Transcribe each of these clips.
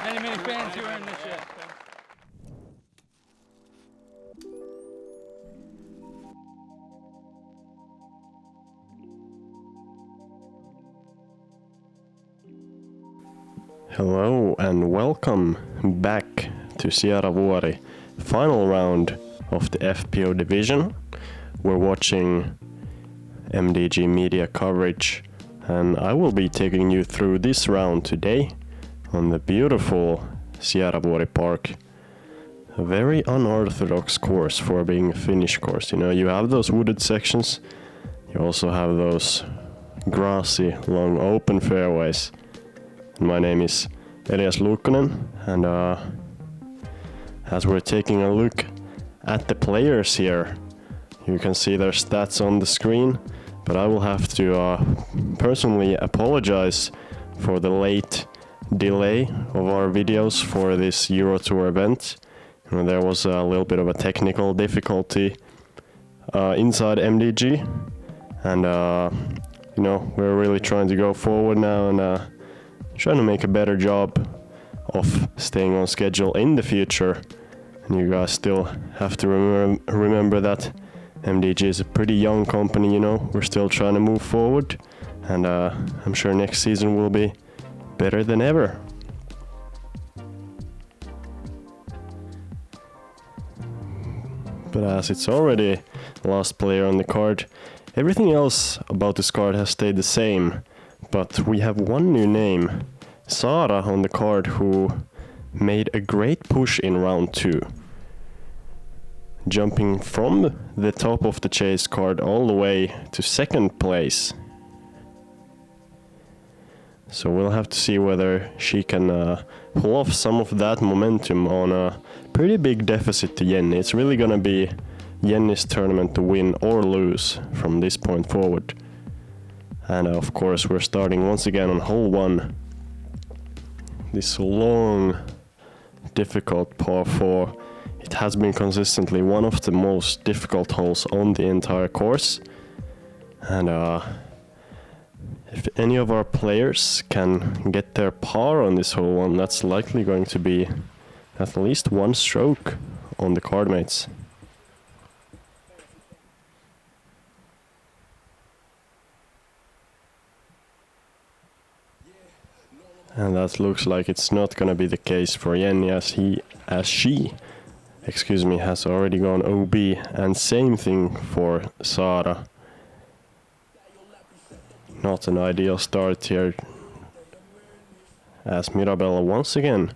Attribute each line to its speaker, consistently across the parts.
Speaker 1: Many fans here in the chat.
Speaker 2: Hello and welcome back to Sieravuori, final round of the FPO division. We're watching MDG media coverage and I will be taking you through this round today on the beautiful Sieravuori Park. A very unorthodox course for being a Finnish course. You know, you have those wooded sections, you also have those grassy, long open fairways. My name is Elias Luukkonen, and as we're taking a look at the players here, you can see their stats on the screen, but I will have to personally apologize for the late delay of our videos for this Euro Tour event. You know, there was a little bit of a technical difficulty inside MDG, and you know, we're really trying to go forward now and trying to make a better job of staying on schedule in the future. And you guys still have to remember that MDG is a pretty young company, you know. We're still trying to move forward, and I'm sure next season will be better than ever. But as it's already the last player on the card, everything else about this card has stayed the same. But we have one new name, Saara, on the card, who made a great push in round 2. Jumping from the top of the chase card all the way to second place. So we'll have to see whether she can pull off some of that momentum on a pretty big deficit to Jenni. It's really gonna be Jenni's tournament to win or lose from this point forward. And of course we're starting once again on hole 1. This long, difficult par 4. It has been consistently one of the most difficult holes on the entire course. And if any of our players can get their par on this hole 1, that's likely going to be at least one stroke on the card mates. And that looks like it's not gonna be the case for Jenni, as she has already gone OB, and same thing for Saara. Not an ideal start here, as Mirabella once again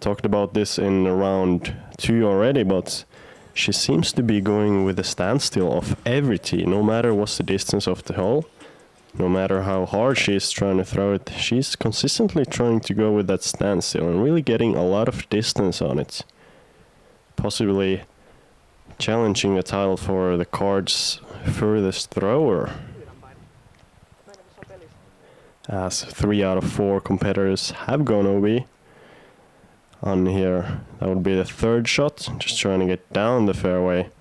Speaker 2: talked about this in round 2 already, but she seems to be going with a standstill of every tee, no matter what's the distance of the hole. No matter how hard she's trying to throw it, she's consistently trying to go with that standstill and really getting a lot of distance on it. Possibly challenging the title for the card's furthest thrower. As 3 out of 4 competitors have gone OB. On here, that would be the third shot, just trying to get down the fairway.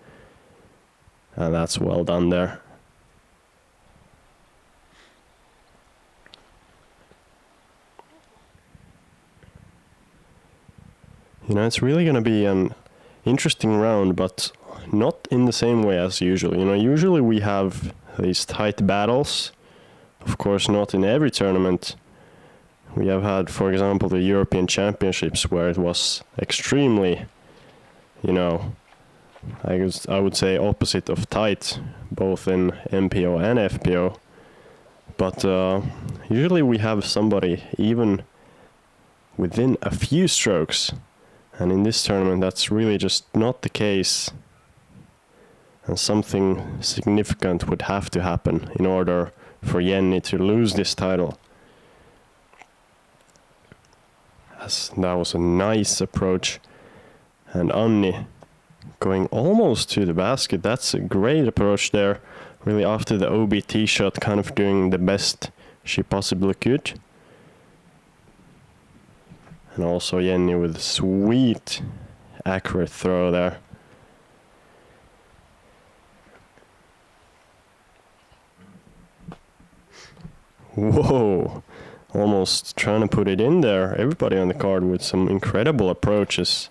Speaker 2: And that's well done there. You know, it's really going to be an interesting round, but not in the same way as usual. You know, usually we have these tight battles. Of course, not in every tournament. We have had, for example, the European Championships, where it was extremely, you know, I would say opposite of tight, both in MPO and FPO. But usually we have somebody even within a few strokes. And in this tournament, that's really just not the case. And something significant would have to happen in order for Jenni to lose this title. As that was a nice approach. And Anni going almost to the basket. That's a great approach there. Really after the OBT shot, kind of doing the best she possibly could. And also Jenni with a sweet, accurate throw there. Whoa! almost trying to put it in there. Everybody on the card with some incredible approaches.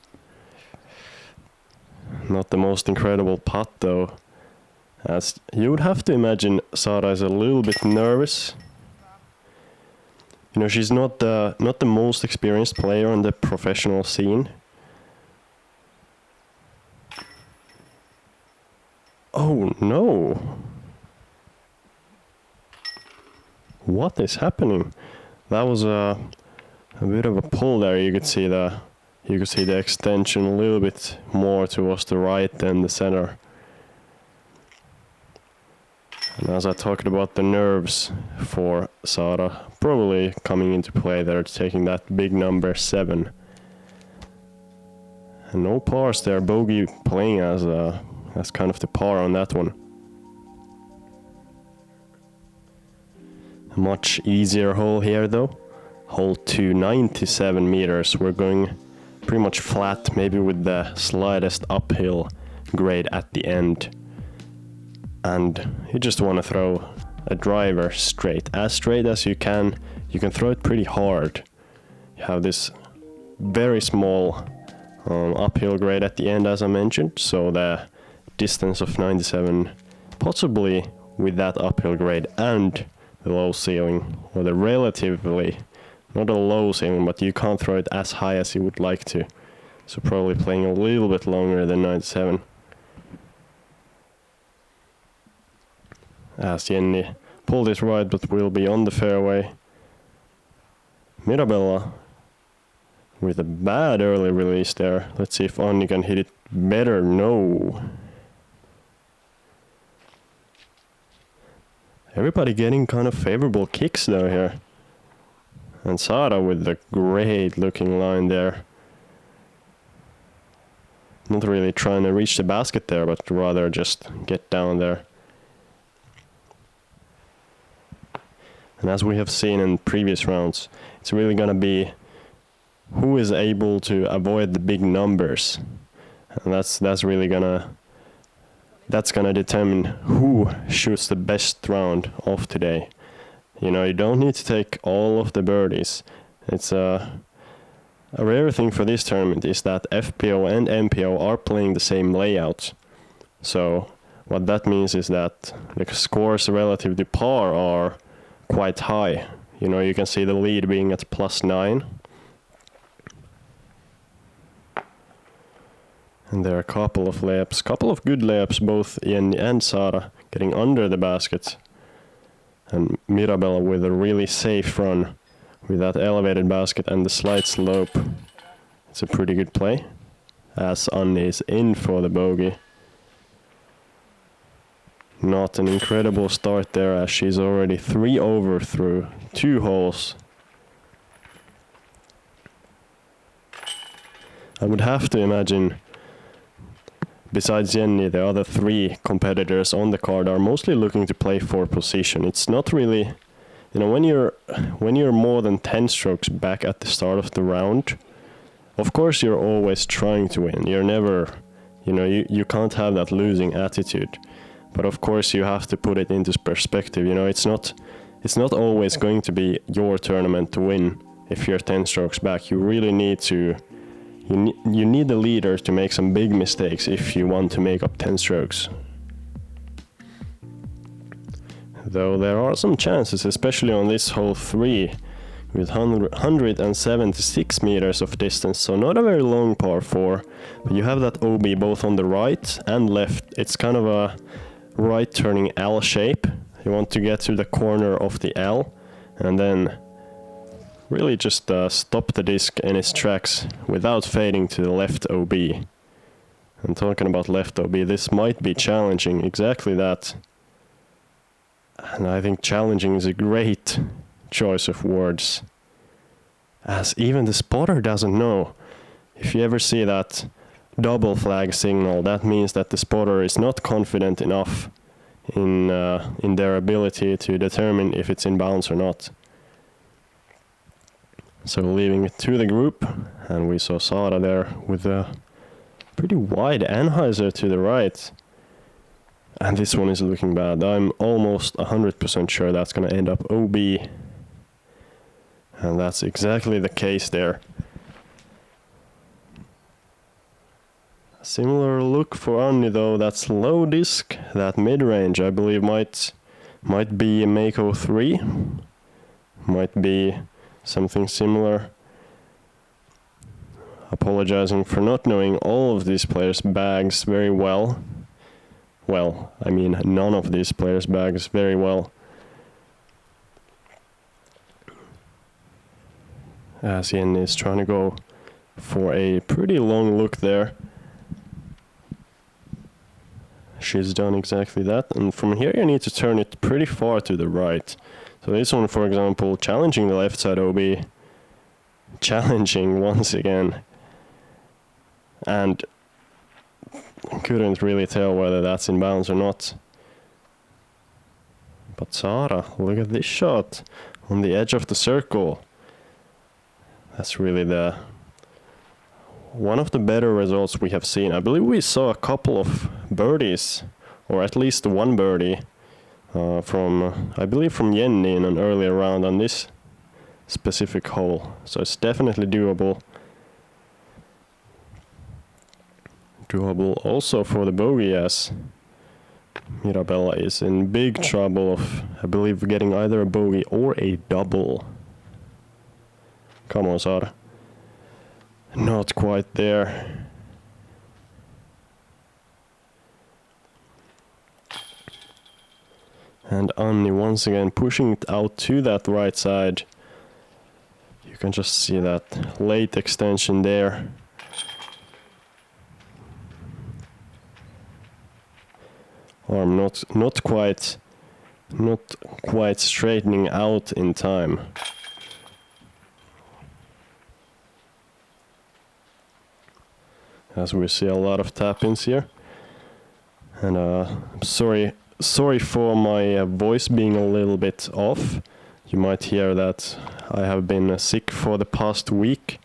Speaker 2: Not the most incredible putt though. As you would have to imagine, Saara is a little bit nervous. You know, she's not the most experienced player on the professional scene. Oh no! What is happening? That was a bit of a pull there. You could see the extension a little bit more towards the right than the center. And as I talked about the nerves for Saara, probably coming into play there, taking that big number 7. And no pars there, bogey playing as kind of the par on that one. A much easier hole here though. Hole 2, 97 meters. We're going pretty much flat, maybe with the slightest uphill grade at the end. And you just want to throw a driver straight as you can. You can throw it pretty hard. You have this very small uphill grade at the end, as I mentioned, so the distance of 97, possibly with that uphill grade and the low ceiling, or the relatively, not a low ceiling, but you can't throw it as high as you would like to. So probably playing a little bit longer than 97. As Jenni pulled it right, but will be on the fairway. Mirabella with a bad early release there. Let's see if Anni can hit it better. No. Everybody getting kind of favorable kicks though here. And Saara with the great looking line there. Not really trying to reach the basket there, but rather just get down there. And as we have seen in previous rounds, it's really gonna be who is able to avoid the big numbers. And that's really gonna determine who shoots the best round of today. You know, you don't need to take all of the birdies. It's a rare thing for this tournament is that FPO and MPO are playing the same layout. So what that means is that the scores relative to par are quite high. You know, you can see the lead being at +9. And there are a couple of good layups, both Jenni and Saara getting under the basket. And Mirabella with a really safe run with that elevated basket and the slight slope. It's a pretty good play, as Anni is in for the bogey. Not an incredible start there, as she's already 3 over through 2 holes. I would have to imagine, besides Jenni, the other 3 competitors on the card are mostly looking to play for position. It's not really, you know, when you're more than 10 strokes back at the start of the round, of course you're always trying to win. You're never, you know, you can't have that losing attitude. But of course you have to put it into perspective. You know, it's not always going to be your tournament to win if you're 10 strokes back. You really need to, you need the leader to make some big mistakes if you want to make up 10 strokes. Though there are some chances, especially on this hole 3, with 176 meters of distance, so not a very long par 4, but you have that OB both on the right and left. It's kind of a right turning L shape. You want to get to the corner of the L and then really just stop the disc in its tracks without fading to the left OB. And talking about left OB, this might be challenging, exactly that. And I think challenging is a great choice of words, as even the spotter doesn't know. If you ever see that double flag signal, that means that the spotter is not confident enough in their ability to determine if it's in bounds or not. So leaving it to the group, and we saw Saara there with a pretty wide Anheuser to the right. And this one is looking bad. I'm almost 100% sure that's going to end up OB. And that's exactly the case there. Similar look for Anni though, that's low disc, that mid-range I believe might be a Mako 3, might be something similar. Apologizing for not knowing all of these players' bags very well. Well, I mean none of these players' bags very well. As Jenni is trying to go for a pretty long look there. She's done exactly that, and from here you need to turn it pretty far to the right. So this one, for example, challenging the left side OB, challenging once again, and couldn't really tell whether that's in bounds or not. But Saara, look at this shot on the edge of the circle. That's really one of the better results we have seen. I believe we saw a couple of birdies, or at least one birdie, I believe from Jenni in an earlier round on this specific hole. So it's definitely doable. Doable also for the bogey, as Mirabella is in big trouble of, I believe, getting either a bogey or a double. Come on, Saara. Not quite there. And Anni once again pushing it out to that right side. You can just see that late extension there. Arm not quite straightening out in time. As we see a lot of tap-ins here. And sorry for my voice being a little bit off. You might hear that I have been sick for the past week.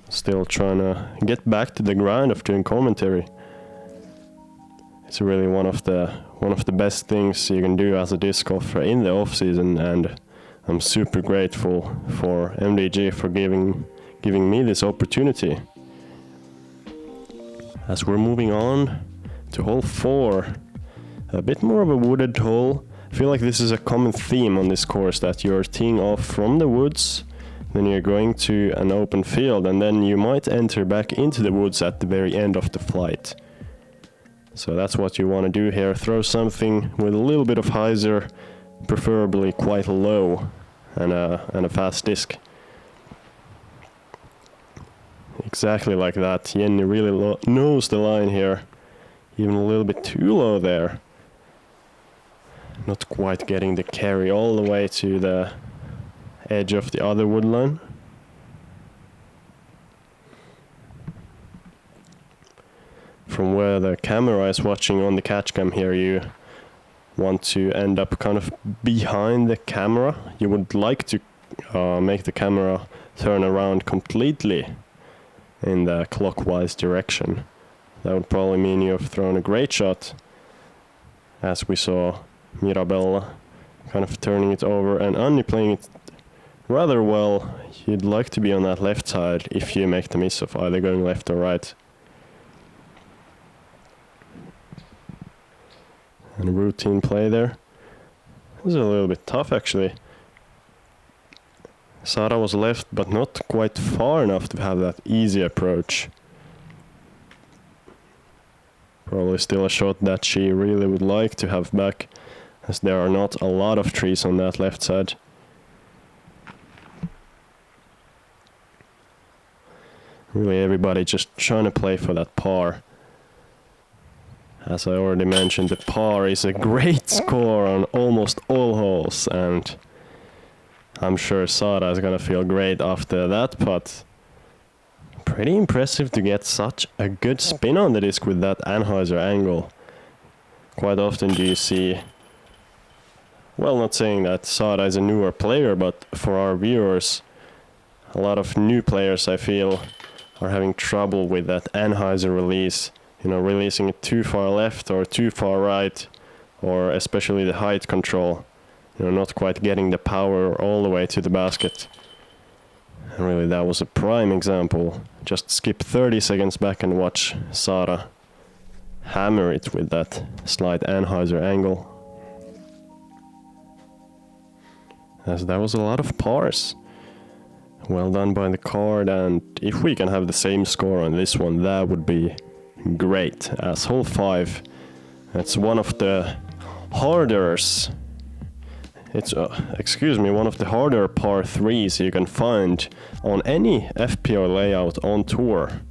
Speaker 2: Still trying to get back to the grind of doing commentary. It's really one of the best things you can do as a disc golfer in the off season, and I'm super grateful for MDG for giving me this opportunity. As we're moving on to hole 4, a bit more of a wooded hole. I feel like this is a common theme on this course, that you're teeing off from the woods, then you're going to an open field, and then you might enter back into the woods at the very end of the flight. So that's what you want to do here, throw something with a little bit of hyzer, preferably quite low, and a fast disc. Exactly like that. Jenni really knows the line here. Even a little bit too low there. Not quite getting the carry all the way to the edge of the other wood line. From where the camera is watching on the catch cam here, you want to end up kind of behind the camera. You would like to make the camera turn around completely in the clockwise direction. That would probably mean you have thrown a great shot, as we saw Mirabella kind of turning it over and Anni playing it rather well. You'd like to be on that left side if you make the miss of either going left or right. And routine play there. This is a little bit tough actually. Saara was left, but not quite far enough to have that easy approach. Probably still a shot that she really would like to have back, as there are not a lot of trees on that left side. Really everybody just trying to play for that par. As I already mentioned, the par is a great score on almost all holes, and I'm sure Saara is gonna feel great after that putt. Pretty impressive to get such a good spin on the disc with that Anheuser angle. Quite often do you see, well, not saying that Saara is a newer player, but for our viewers, a lot of new players I feel are having trouble with that Anheuser release. You know, releasing it too far left or too far right, or especially the height control. You know, not quite getting the power all the way to the basket. Really, that was a prime example. Just skip 30 seconds back and watch Saara hammer it with that slight anhyzer angle. As that was a lot of pars. Well done by the card, and if we can have the same score on this one, that would be great. As hole 5, it's one of the harders. It's one of the harder par 3s you can find on any FPO layout on tour.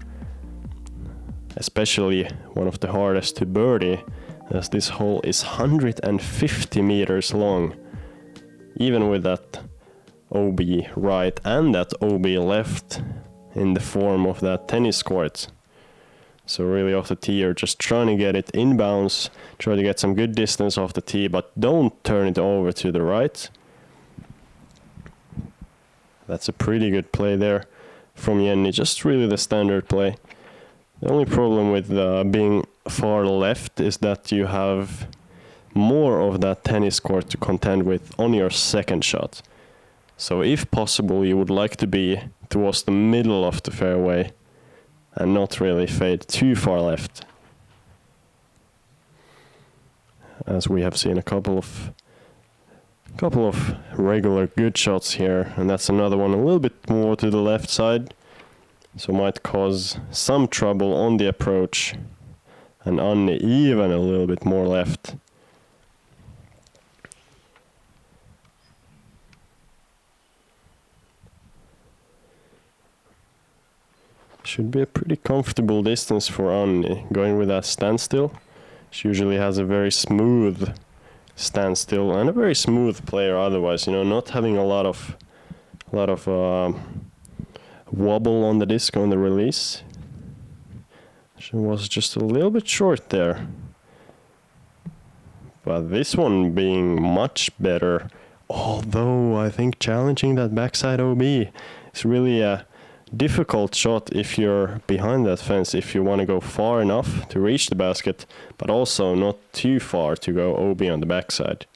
Speaker 2: Especially one of the hardest to birdie, as this hole is 150 meters long. Even with that OB right and that OB left in the form of that tennis court. So really off the tee, you're just trying to get it inbounds, try to get some good distance off the tee, but don't turn it over to the right. That's a pretty good play there from Jenni, just really the standard play. The only problem with being far left is that you have more of that tennis court to contend with on your second shot. So if possible, you would like to be towards the middle of the fairway and not really fade too far left. As we have seen a couple of regular good shots here, and that's another one a little bit more to the left side, so might cause some trouble on the approach, and Anni even a little bit more left. Should be a pretty comfortable distance for Anni, going with that standstill. She usually has a very smooth standstill and a very smooth player otherwise, not having a lot of wobble on the disc on the release. She was just a little bit short there. But this one being much better, although I think challenging that backside OB is really a difficult shot if you're behind that fence, if you want to go far enough to reach the basket, but also not too far to go OB on the backside.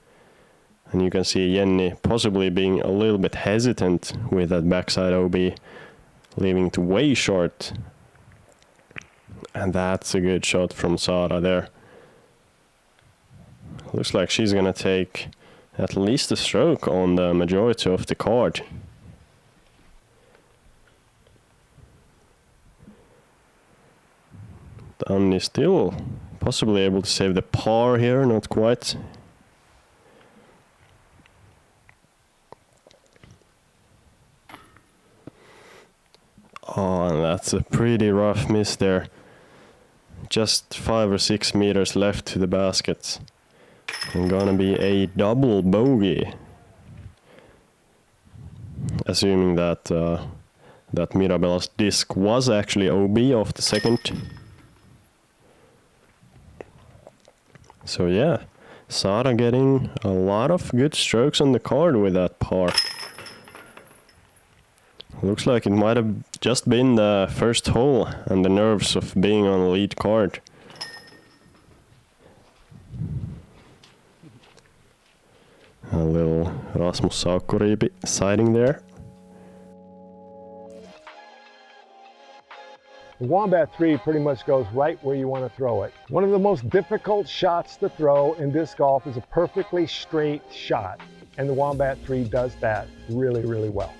Speaker 2: And you can see Jenni possibly being a little bit hesitant with that backside OB, leaving it way short. And that's a good shot from Saara there. Looks like she's gonna take at least a stroke on the majority of the card. Anni still possibly able to save the par here, not quite. Oh, and that's a pretty rough miss there. Just 5 or 6 meters left to the basket. And gonna be a double bogey. Assuming that that Mirabella's disc was actually OB off the second. So yeah, Saara getting a lot of good strokes on the card with that par. Looks like it might have just been the first hole and the nerves of being on the lead card. A little Rasmus Saukkoriipi sighting there.
Speaker 3: The Wombat 3 pretty much goes right where you want to throw it. One of the most difficult shots to throw in disc golf is a perfectly straight shot, and the Wombat 3 does that really, really well.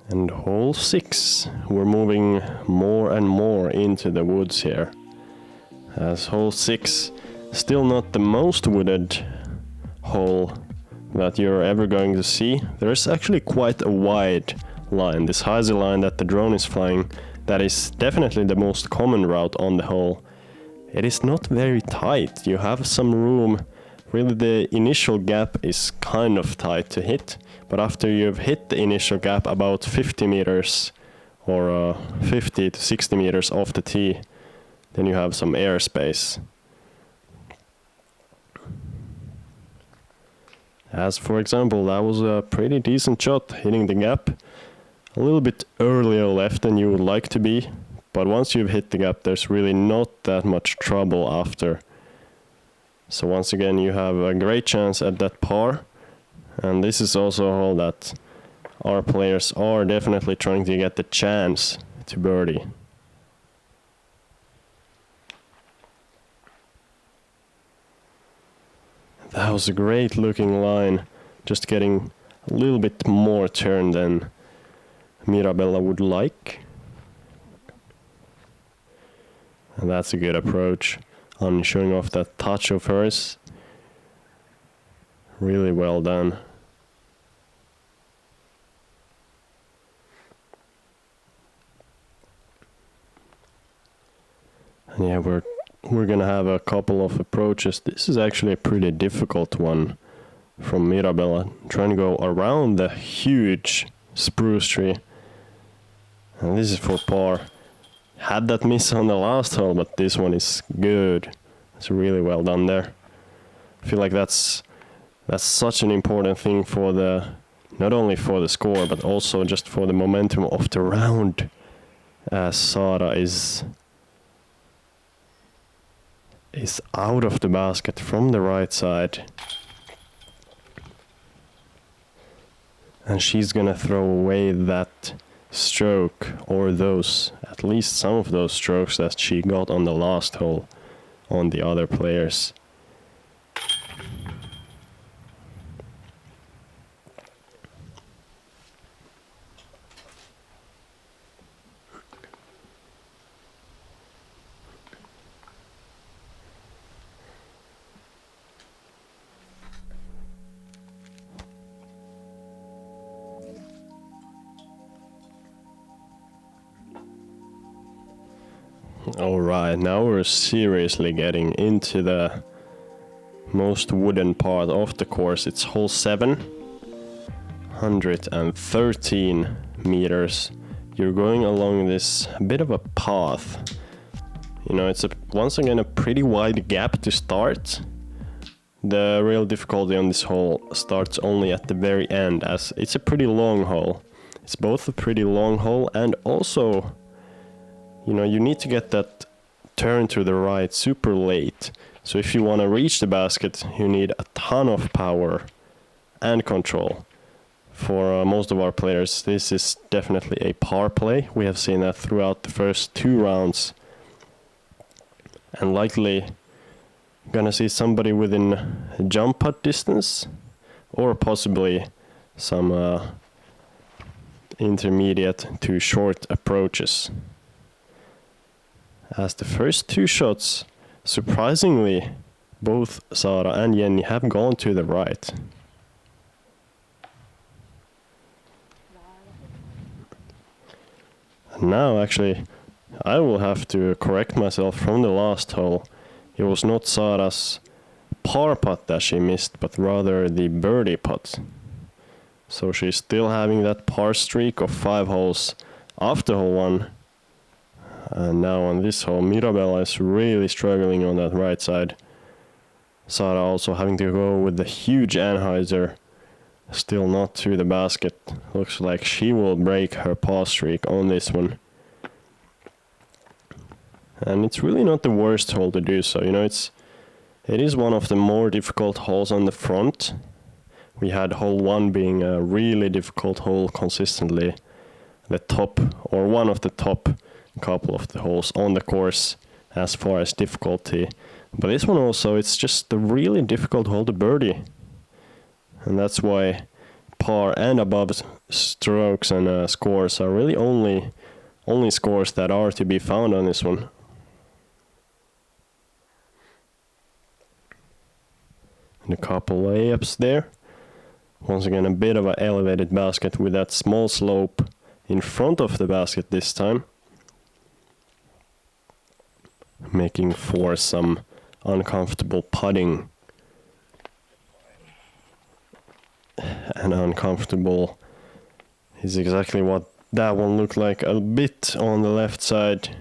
Speaker 2: And hole 6, we're moving more and more into the woods here. As hole 6, still not the most wooded hole that you're ever going to see. There's actually quite a wide line, this hazy line that the drone is flying, that is definitely the most common route on the hole. It is not very tight, you have some room. Really the initial gap is kind of tight to hit, but after you've hit the initial gap about 50 meters or 50 to 60 meters off the tee, then you have some airspace. As for example, that was a pretty decent shot, hitting the gap a little bit earlier left than you would like to be, but once you've hit the gap, there's really not that much trouble after. So once again, you have a great chance at that par, and this is also a hole that our players are definitely trying to get the chance to birdie. That was a great looking line, just getting a little bit more turn than Mirabella would like. And that's a good approach. Anni showing off that touch of hers. Really well done. And yeah, we're gonna have a couple of approaches. This is actually a pretty difficult one from Mirabella, trying to go around the huge spruce tree. And this is for par. Had that miss on the last hole, but this one is good. It's really well done there. I feel like that's such an important thing for the, not only for the score, but also just for the momentum of the round. As Saara is out of the basket from the right side. And she's gonna throw away that stroke, or those, at least some of those strokes that she got on the last hole on the other players. Alright, now we're seriously getting into the most wooden part of the course. It's hole 7, 113 meters. You're going along this bit of a path. You know, it's once again a pretty wide gap to start. The real difficulty on this hole starts only at the very end, as it's a pretty long hole. It's both a pretty long hole and also, you know, you need to get that turn to the right super late. So if you want to reach the basket, you need a ton of power and control. For most of our players, this is definitely a par play. We have seen that throughout the first 2 rounds. And likely gonna see somebody within jump putt distance, or possibly some intermediate to short approaches. As the first 2 shots, surprisingly, both Saara and Jenni have gone to the right. And now, actually, I will have to correct myself from the last hole. It was not Saara's par putt that she missed, but rather the birdie putt. So she's still having that par streak of 5 holes after hole 1. And now on this hole, Mirabella is really struggling on that right side. Saara also having to go with the huge anhyzer. Still not to the basket. Looks like she will break her par streak on this one. And it's really not the worst hole to do so. You know, it is one of the more difficult holes on the front. We had hole 1 being a really difficult hole consistently. The top, or one of the top couple of the holes on the course as far as difficulty. But this one also, it's just a really difficult hole to birdie. And that's why par and above strokes and scores are really only scores that are to be found on this one. And a couple layups there. Once again, a bit of an elevated basket with that small slope in front of the basket this time. Making for some uncomfortable putting. And uncomfortable is exactly what that one looked like. A bit on the left side.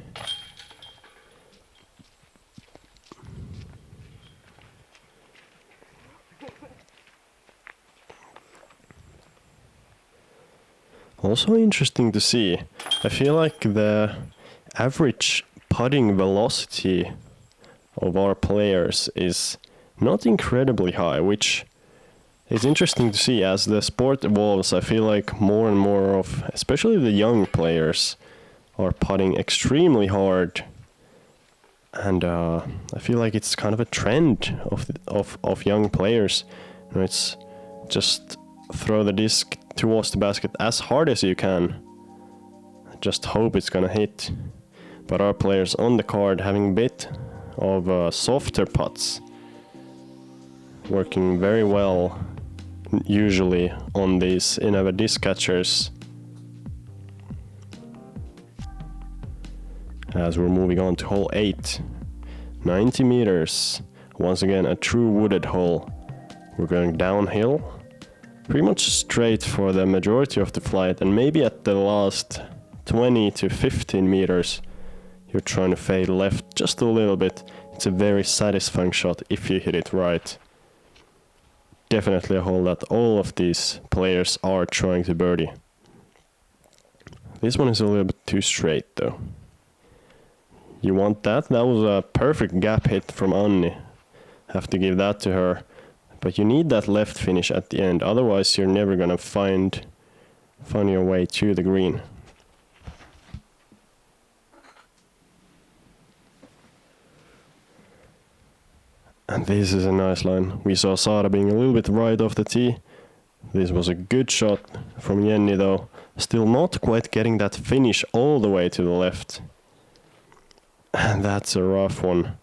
Speaker 2: Also interesting to see. I feel like the average putting velocity of our players is not incredibly high, which is interesting to see. As the sport evolves, I feel like more and more of, especially the young players, are putting extremely hard. And I feel like it's kind of a trend of young players. You know, it's just throw the disc towards the basket as hard as you can. Just hope it's gonna hit. But our players on the card having a bit of softer putts, working very well usually on these Innova disc catchers. As we're moving on to hole 8, 90 meters, once again a true wooded hole. We're going downhill, pretty much straight for the majority of the flight, and maybe at the last 20 to 15 meters you're trying to fade left just a little bit. It's a very satisfying shot if you hit it right. Definitely a hole that all of these players are trying to birdie. This one is a little bit too straight though. You want that? That was a perfect gap hit from Anni. Have to give that to her. But you need that left finish at the end, otherwise you're never gonna find your way to the green. And this is a nice line. We saw Saara being a little bit right off the tee. This was a good shot from Jenni though. Still not quite getting that finish all the way to the left. And that's a rough one.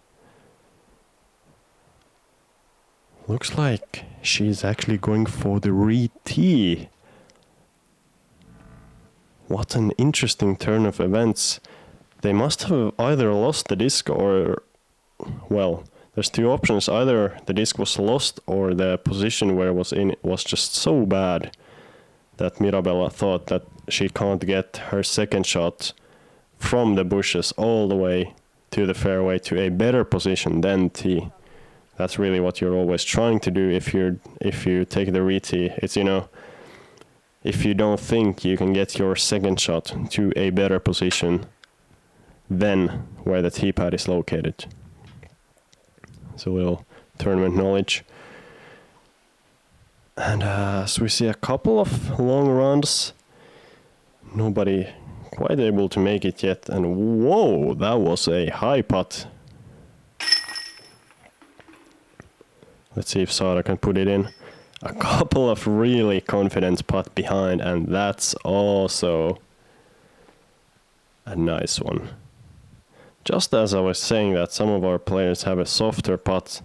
Speaker 2: Looks like she's actually going for the re-tee. What an interesting turn of events. They must have either lost the disc or, well, there's two options. Either the disc was lost or the position where it was in it was just so bad that Mirabella thought that she can't get her second shot from the bushes all the way to the fairway to a better position than tee. That's really what you're always trying to do if you take the re-tee. It's, you know, if you don't think you can get your second shot to a better position than where the tee pad is located. It's a little tournament knowledge. And as we see a couple of long runs, nobody quite able to make it yet. And whoa, that was a high putt. Let's see if Saara can put it in. A couple of really confident putt behind, and that's also a nice one. Just as I was saying that some of our players have a softer putt,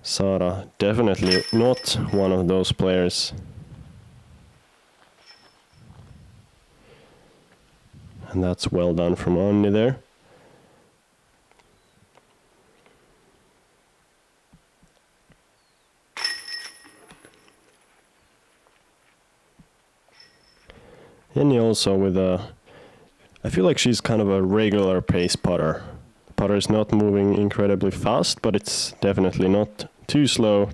Speaker 2: Saara definitely not one of those players. And that's well done from Anni there. Jenni also with I feel like she's kind of a regular pace putter. The putter is not moving incredibly fast, but it's definitely not too slow.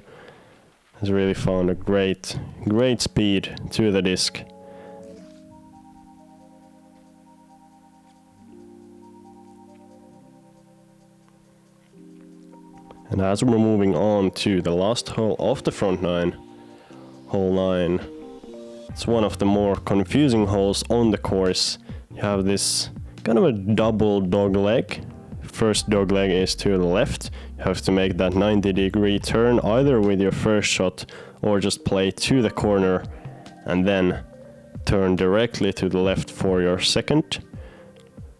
Speaker 2: Has really found a great speed to the disc. And as we're moving on to the last hole of the front nine, hole 9, it's one of the more confusing holes on the course. You have this kind of a double dog leg. First dog leg is to the left. You have to make that 90-degree turn either with your first shot or just play to the corner and then turn directly to the left for your second.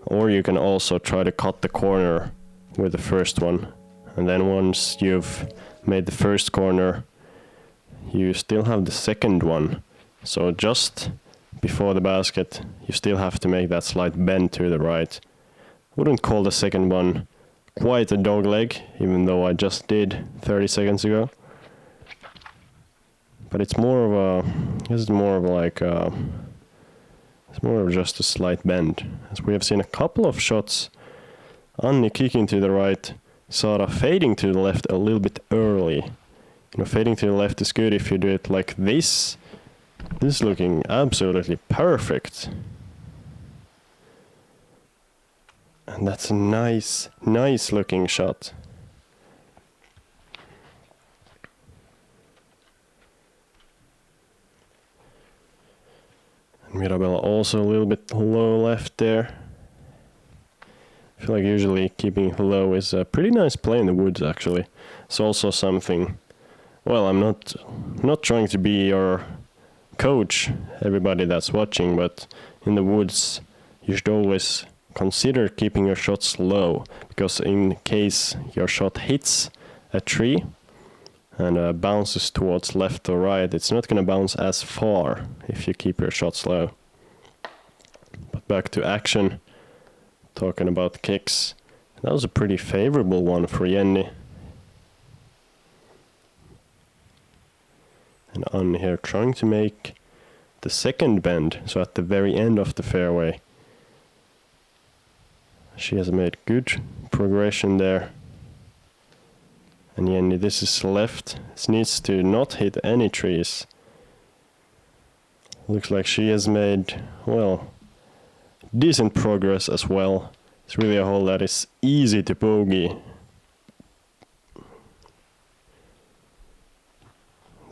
Speaker 2: Or you can also try to cut the corner with the first one. And then once you've made the first corner, you still have the second one. So just before the basket, you still have to make that slight bend to the right. Wouldn't call the second one quite a dog leg, even though I just did 30 seconds ago. But it's more of a, it's more of just a slight bend. As we have seen a couple of shots, Anni kicking to the right, Saara fading to the left a little bit early. You know, fading to the left is good if you do it like this. This is looking absolutely perfect. And that's a nice looking shot. And Mirabella also a little bit low left there. I feel like usually keeping low is a pretty nice play in the woods actually. It's also something, well, I'm not trying to be your coach, everybody that's watching, but in the woods you should always consider keeping your shots low, because in case your shot hits a tree and bounces towards left or right, it's not going to bounce as far if you keep your shots low. But back to action. Talking about kicks, that was a pretty favorable one for Jenni. And Anni here trying to make the second bend, so at the very end of the fairway. She has made good progression there. And Jenni, this is left. This needs to not hit any trees. Looks like she has made, well, decent progress as well. It's really a hole that is easy to bogey.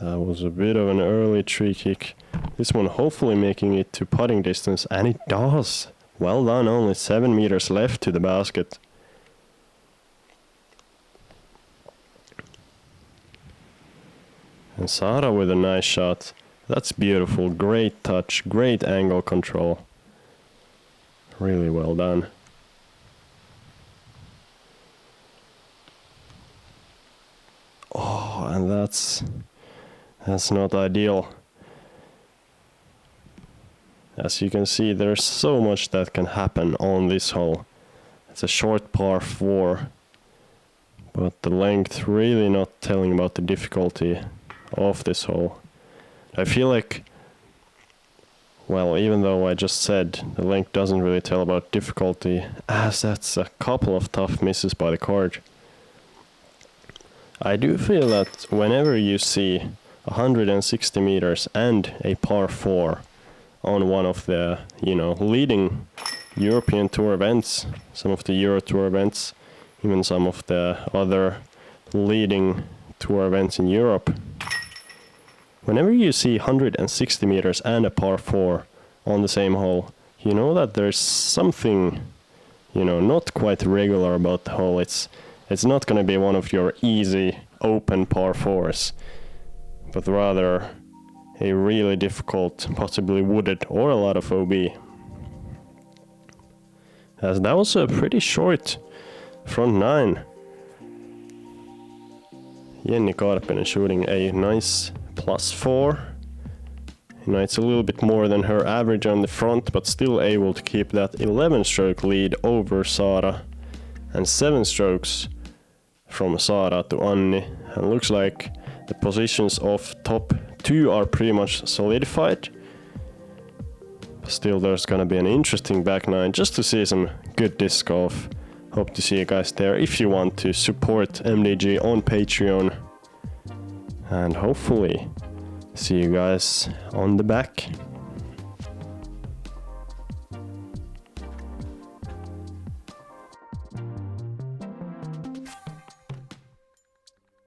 Speaker 2: That was a bit of an early tree kick. This one hopefully making it to putting distance, and it does. Well done, only 7 meters left to the basket. And Saara with a nice shot. That's beautiful, great touch, great angle control. Really well done. Oh, and that's not ideal. As you can see, there's so much that can happen on this hole. It's a short par 4, but the length really not telling about the difficulty of this hole. I feel like, well, even though I just said the length doesn't really tell about difficulty, as that's a couple of tough misses by the card. I do feel that whenever you see 160 meters and a par 4 on one of the, leading European Tour events, some of the Euro Tour events, even some of the other leading tour events in Europe, whenever you see 160 meters and a par 4 on the same hole, you know that there's something, not quite regular about the hole. It's not going to be one of your easy open par 4s, but rather a really difficult, possibly wooded or a lot of OB. As that was a pretty short front 9. Jenni Karppinen shooting a nice +4. It's a little bit more than her average on the front, but still able to keep that 11-stroke lead over Saara, and 7 strokes from Saara to Anni. And looks like the positions of top 2 are pretty much solidified. Still, there's gonna be an interesting back 9 just to see some good disc golf. Hope to see you guys there if you want to support MDG on Patreon. And hopefully see you guys on the back.